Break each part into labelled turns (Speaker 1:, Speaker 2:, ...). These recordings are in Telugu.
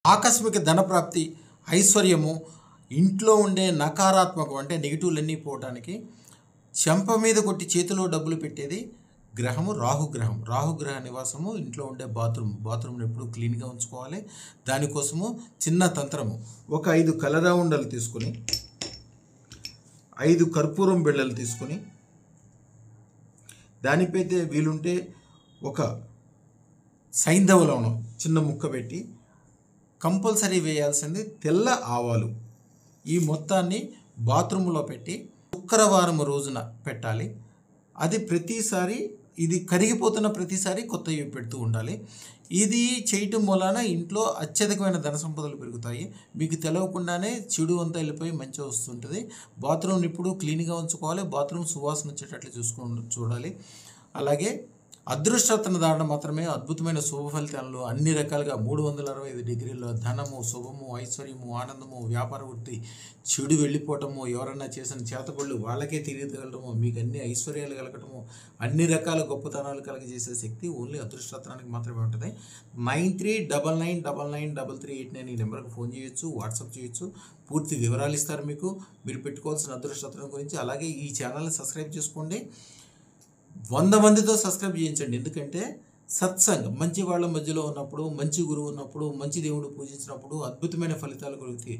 Speaker 1: ఆకస్మిక ధనప్రాప్తి, ఐశ్వర్యము, ఇంట్లో ఉండే నకారాత్మకం అంటే నెగిటివ్లన్నీ పోవటానికి చెంప మీద కొట్టి చేతిలో డబ్బులు పెట్టేది గ్రహము రాహుగ్రహం. రాహుగ్రహ నివాసము ఇంట్లో ఉండే బాత్రూమ్ని ఎప్పుడు క్లీన్గా ఉంచుకోవాలి. దానికోసము చిన్న తంత్రము, ఒక 5 కలరా ఉండలు తీసుకొని 5 కర్పూరం బిళ్ళలు తీసుకొని దానిపైతే వీలుంటే ఒక సైంధవ లవణం చిన్న ముక్క పెట్టి కంపల్సరీ వేయాల్సింది తెల్ల ఆవాలు. ఈ మొత్తాన్ని బాత్రూంలో పెట్టి శుక్రవారం రోజున పెట్టాలి. అది ప్రతిసారి ఇది కరిగిపోతున్న ప్రతిసారి కొత్తవి పెడుతూ ఉండాలి. ఇది చేయటం వలన ఇంట్లో అత్యధికమైన ధన సంపదలు పెరుగుతాయి. మీకు తెలవకుండానే చెడు అంతా వెళ్ళిపోయి మంచిగా వస్తుంటుంది. బాత్రూమ్ని ఇప్పుడు క్లీన్గా ఉంచుకోవాలి. బాత్రూమ్ సువాసన వచ్చేటట్లు చూడాలి. అలాగే అదృష్టరత్న ధారణ మాత్రమే అద్భుతమైన శుభ ఫలితాలను అన్ని రకాలుగా 365 డిగ్రీల్లో ధనము, శుభము, ఐశ్వర్యము, ఆనందము, వ్యాపార వృద్ధి, చెడు వెళ్ళిపోవటము, ఎవరన్నా చేసిన చేతబడులు వాళ్ళకే తిరిగగలటము, మీకు అన్ని ఐశ్వర్యాలు కలగటము, అన్ని రకాల గొప్పతనాలు కలగజేసే శక్తి ఓన్లీ అదృష్టరత్నానికి మాత్రమే ఉంటుంది. 9399993389 ఈ నెంబర్కి ఫోన్ చేయొచ్చు, వాట్సాప్ చేయొచ్చు. పూర్తి వివరాలు ఇస్తారు మీకు. మీరు పెట్టుకోవాల్సిన అదృష్టరత్నం గురించి. అలాగే ఈ ఛానల్ని సబ్స్క్రైబ్ చేసుకోండి. 100 మందితో సబ్స్క్రైబ్ చేయించండి. ఎందుకంటే సత్సంగం, మంచి వాళ్ళ మధ్యలో ఉన్నప్పుడు, మంచి గురువు ఉన్నప్పుడు, మంచి దేవుడు పూజించినప్పుడు అద్భుతమైన ఫలితాలు కలుగుతాయి.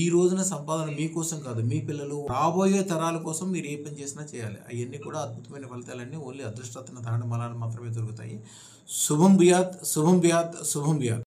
Speaker 1: ఈ రోజున సంపాదన మీకోసం కాదు, మీ పిల్లలు రాబోయే తరాల కోసం మీరు ఏ పని చేసినా చేయాలి. అవన్నీ కూడా అద్భుతమైన ఫలితాలన్నీ ఓన్లీ అదృష్టరత్న ధారణ మాత్రమే దొరుకుతాయి. శుభం బియాత్, శుభం బియాత్, శుభం బియాత్.